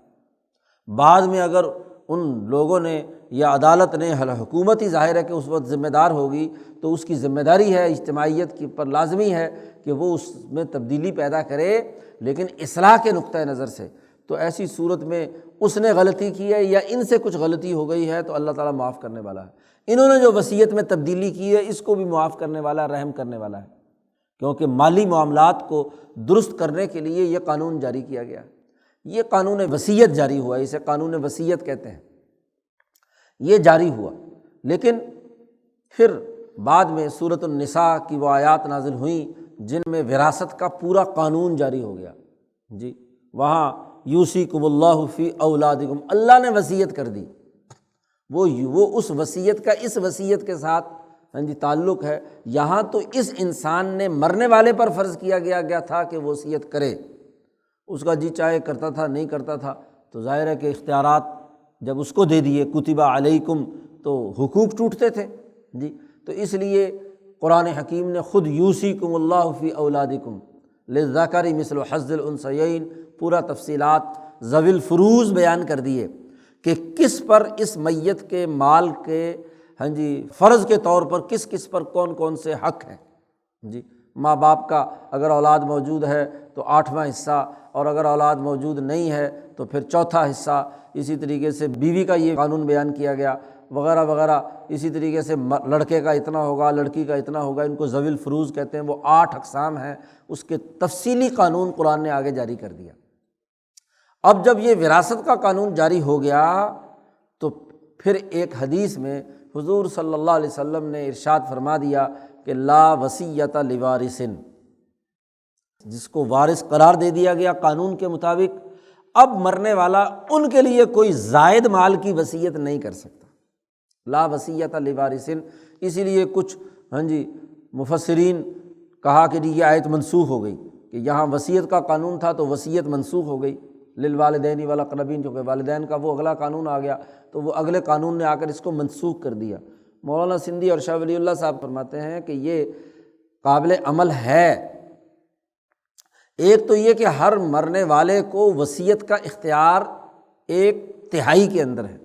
بعد میں اگر ان لوگوں نے یا عدالت نے، حکومت ہی ظاہر ہے کہ اس وقت ذمہ دار ہوگی، تو اس کی ذمہ داری ہے اجتماعیت کی پر لازمی ہے کہ وہ اس میں تبدیلی پیدا کرے، لیکن اصلاح کے نقطہ نظر سے۔ تو ایسی صورت میں اس نے غلطی کی ہے یا ان سے کچھ غلطی ہو گئی ہے تو اللہ تعالیٰ معاف کرنے والا ہے۔ انہوں نے جو وصیت میں تبدیلی کی ہے اس کو بھی معاف کرنے والا، رحم کرنے والا ہے، کیونکہ مالی معاملات کو درست کرنے کے لیے یہ قانون جاری کیا گیا ہے۔ یہ قانون وصیت جاری ہوا، اسے قانون وصیت کہتے ہیں، یہ جاری ہوا۔ لیکن پھر بعد میں سورۃ النساء کی وہ آیات نازل ہوئیں جن میں وراثت کا پورا قانون جاری ہو گیا جی، وہاں یوصیکم اللہ فی اولادکم، اللہ نے وصیت کر دی، وہ اس وصیت کا اس وصیت کے ساتھ تعلق ہے۔ یہاں تو اس انسان نے مرنے والے پر فرض کیا گیا تھا کہ وہ وصیت کرے، اس کا جی چاہے کرتا تھا نہیں کرتا تھا، تو ظاہر ہے کہ اختیارات جب اس کو دے دیے کتب علیکم تو حقوق ٹوٹتے تھے جی۔ تو اس لیے قرآن حکیم نے خود یوصیکم اللہ فی اولادکم للذکر مثل حظ الانثیین پورا تفصیلات ذوی الفروض بیان کر دیے کہ کس پر اس میت کے مال کے فرض کے طور پر کس پر کون کون سے حق ہیں جی۔ ماں باپ کا اگر اولاد موجود ہے تو 8واں حصہ، اور اگر اولاد موجود نہیں ہے تو پھر 4تھا حصہ۔ اسی طریقے سے بیوی کا یہ قانون بیان کیا گیا وغیرہ وغیرہ۔ اسی طریقے سے لڑکے کا اتنا ہوگا، لڑکی کا اتنا ہوگا، ان کو ذوی الفروض کہتے ہیں، وہ 8 اقسام ہیں، اس کے تفصیلی قانون قرآن نے آگے جاری کر دیا۔ اب جب یہ وراثت کا قانون جاری ہو گیا تو پھر ایک حدیث میں حضور صلی اللہ علیہ وسلم نے ارشاد فرما دیا کہ لا وصیۃ لوارث، جس کو وارث قرار دے دیا گیا قانون کے مطابق، اب مرنے والا ان کے لیے کوئی زائد مال کی وصیت نہیں کر سکتا۔ لا وصیۃ لوارث، اسی لیے کچھ مفسرین کہا کہ یہ آیت منسوخ ہو گئی، کہ یہاں وصیت کا قانون تھا تو وصیت منسوخ ہو گئی، للوالدین والاقربین، چونکہ والدین کا وہ اگلا قانون آ گیا تو وہ اگلے قانون نے آ کر اس کو منسوخ کر دیا۔ مولانا سندھی اور شاہ ولی اللہ صاحب فرماتے ہیں کہ یہ قابل عمل ہے۔ ایک تو یہ کہ ہر مرنے والے کو وصیت کا اختیار 1/3 کے اندر ہے،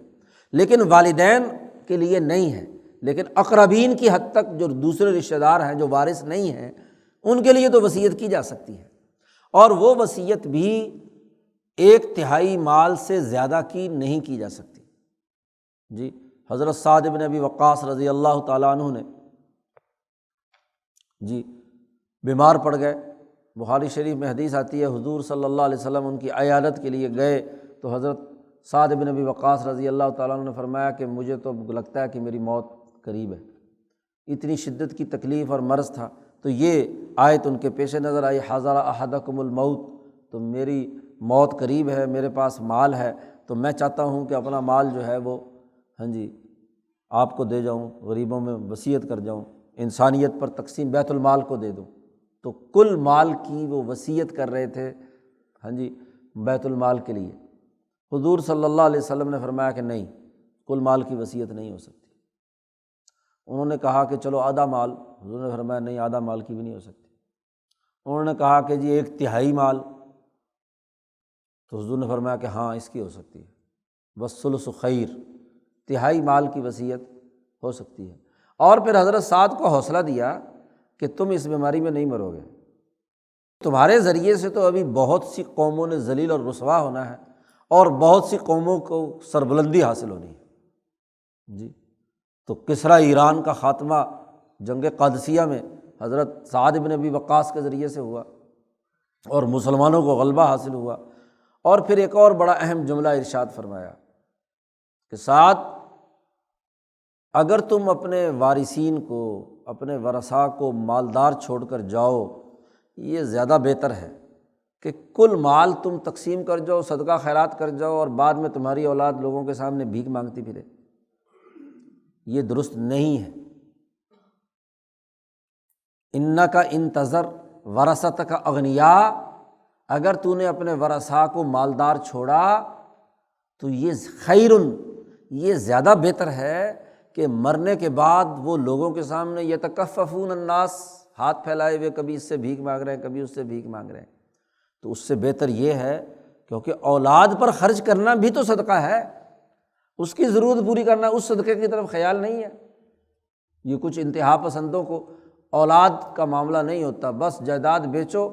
لیکن والدین کے لیے نہیں ہے، لیکن اقربین کی حد تک جو دوسرے رشتہ دار ہیں جو وارث نہیں ہیں ان کے لیے تو وصیت کی جا سکتی ہے، اور وہ وصیت بھی 1/3 مال سے زیادہ کی نہیں کی جا سکتی جی۔ حضرت سعد بن ابی وقاص رضی اللہ تعالیٰ عنہ نے جی بیمار پڑ گئے، بخاری شریف میں حدیث آتی ہے حضور صلی اللہ علیہ وسلم ان کی عیادت کے لیے گئے تو حضرت سعد بن ابی وقاص رضی اللہ تعالیٰ عنہ نے فرمایا کہ مجھے تو لگتا ہے کہ میری موت قریب ہے، اتنی شدت کی تکلیف اور مرض تھا۔ تو یہ آیت ان کے پیش نظر آئی، حضر احدکم الموت، تو میری موت قریب ہے، میرے پاس مال ہے، تو میں چاہتا ہوں کہ اپنا مال جو ہے وہ آپ کو دے جاؤں، غریبوں میں وصیت کر جاؤں، انسانیت پر تقسیم بیت المال کو دے دوں۔ تو کل مال کی وہ وصیت کر رہے تھے بیت المال کے لیے۔ حضور صلی اللہ علیہ وسلم نے فرمایا کہ نہیں، کل مال کی وصیت نہیں ہو سکتی۔ انہوں نے کہا کہ چلو آدھا مال، حضور نے فرمایا نہیں، آدھا مال کی بھی نہیں ہو سکتی۔ انہوں نے کہا کہ جی 1/3 مال، تو حضور نے فرمایا کہ ہاں اس کی ہو سکتی ہے، والثلث خیر، 1/3 مال کی وصیت ہو سکتی ہے۔ اور پھر حضرت سعد کو حوصلہ دیا کہ تم اس بیماری میں نہیں مرو گے، تمہارے ذریعے سے تو ابھی بہت سی قوموں نے ذلیل اور رسوا ہونا ہے، اور بہت سی قوموں کو سربلندی حاصل ہونی ہے جی۔ تو کسریٰ ایران کا خاتمہ جنگ قادسیہ میں حضرت سعد بن ابی وقاص کے ذریعے سے ہوا، اور مسلمانوں کو غلبہ حاصل ہوا۔ اور پھر ایک اور بڑا اہم جملہ ارشاد فرمایا کہ سعد، اگر تم اپنے وارثین کو، اپنے ورثاء کو مالدار چھوڑ کر جاؤ، یہ زیادہ بہتر ہے کہ کل مال تم تقسیم کر جاؤ، صدقہ خیرات کر جاؤ، اور بعد میں تمہاری اولاد لوگوں کے سامنے بھیک مانگتی پھرے، یہ درست نہیں ہے۔ انک ان تذر ورثتک اغنیاء، اگر تو نے اپنے ورثاء کو مالدار چھوڑا تو یہ خیرن، یہ زیادہ بہتر ہے کہ مرنے کے بعد وہ لوگوں کے سامنے یتکففون الناس، ہاتھ پھیلائے ہوئے، کبھی اس سے بھیک مانگ رہے ہیں، کبھی اس سے بھیک مانگ رہے ہیں۔ تو اس سے بہتر یہ ہے، کیونکہ اولاد پر خرچ کرنا بھی تو صدقہ ہے، اس کی ضرورت پوری کرنا اس صدقے کی طرف خیال نہیں ہے۔ یہ کچھ انتہا پسندوں کو اولاد کا معاملہ نہیں ہوتا، بس جائیداد بیچو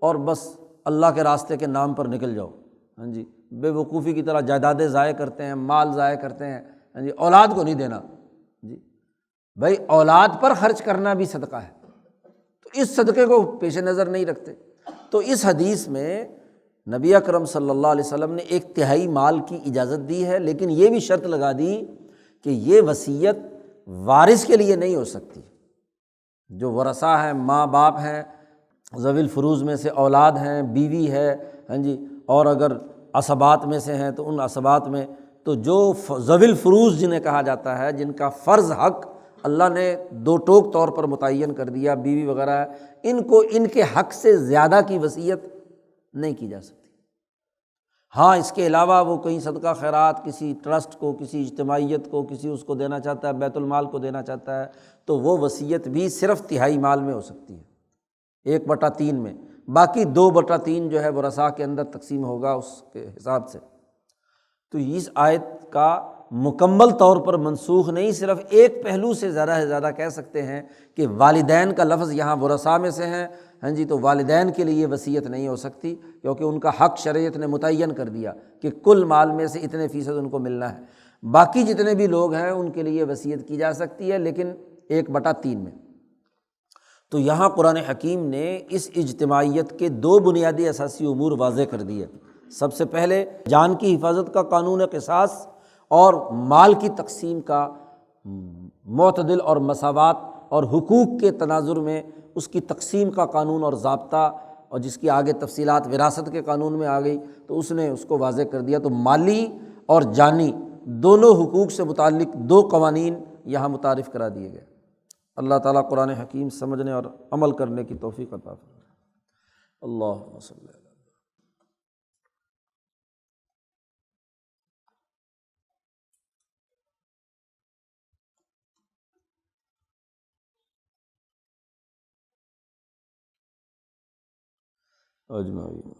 اور بس اللہ کے راستے کے نام پر نکل جاؤ، بے وقوفی کی طرح جائیدادیں ضائع کرتے ہیں، مال ضائع کرتے ہیں، اولاد کو نہیں دینا جی۔ بھائی اولاد پر خرچ کرنا بھی صدقہ ہے، تو اس صدقے کو پیش نظر نہیں رکھتے۔ تو اس حدیث میں نبی اکرم صلی اللہ علیہ وسلم نے 1/3 مال کی اجازت دی ہے، لیکن یہ بھی شرط لگا دی کہ یہ وصیت وارث کے لیے نہیں ہو سکتی۔ جو ورثہ ہیں، ماں باپ ہیں، ذوی الفروض میں سے اولاد ہیں، بیوی ہے، ہاں جی، اور اگر عصبات میں سے ہیں تو ان عصبات میں، تو جو ذوی الفروض جنہیں کہا جاتا ہے، جن کا فرض حق اللہ نے دو ٹوک طور پر متعین کر دیا، بیوی وغیرہ ہے، ان کو ان کے حق سے زیادہ کی وصیت نہیں کی جا سکتی۔ ہاں اس کے علاوہ وہ کہیں صدقہ خیرات کسی ٹرسٹ کو، کسی اجتماعیت کو، کسی اس کو دینا چاہتا ہے، بیت المال کو دینا چاہتا ہے، تو وہ وصیت بھی صرف 1/3 مال میں ہو سکتی ہے، 1/3 میں، باقی 2/3 جو ہے ورثاء کے اندر تقسیم ہوگا اس کے حساب سے۔ تو اس آیت کا مکمل طور پر منسوخ نہیں، صرف ایک پہلو سے زیادہ کہہ سکتے ہیں کہ والدین کا لفظ یہاں ورثاء میں سے ہیں، ہاں جی، تو والدین کے لیے وصیت نہیں ہو سکتی، کیونکہ ان کا حق شریعت نے متعین کر دیا کہ کل مال میں سے اتنے فیصد ان کو ملنا ہے۔ باقی جتنے بھی لوگ ہیں ان کے لیے وصیت کی جا سکتی ہے، لیکن 1/3 میں۔ تو یہاں قرآن حکیم نے اس اجتماعیت کے 2 بنیادی اساسی امور واضح کر دیے۔ سب سے پہلے جان کی حفاظت کا قانون قصاص، اور مال کی تقسیم کا معتدل اور مساوات اور حقوق کے تناظر میں اس کی تقسیم کا قانون اور ضابطہ، اور جس کی آگے تفصیلات وراثت کے قانون میں آ گئی، تو اس نے اس کو واضح کر دیا۔ تو مالی اور جانی دونوں حقوق سے متعلق 2 قوانین یہاں متعارف کرا دیے گئے۔ اللہ تعالیٰ قرآن حکیم سمجھنے اور عمل کرنے کی توفیق عطا فرمائے۔ اللہم صلی اللہ علیہ وسلم۔ اجمعین۔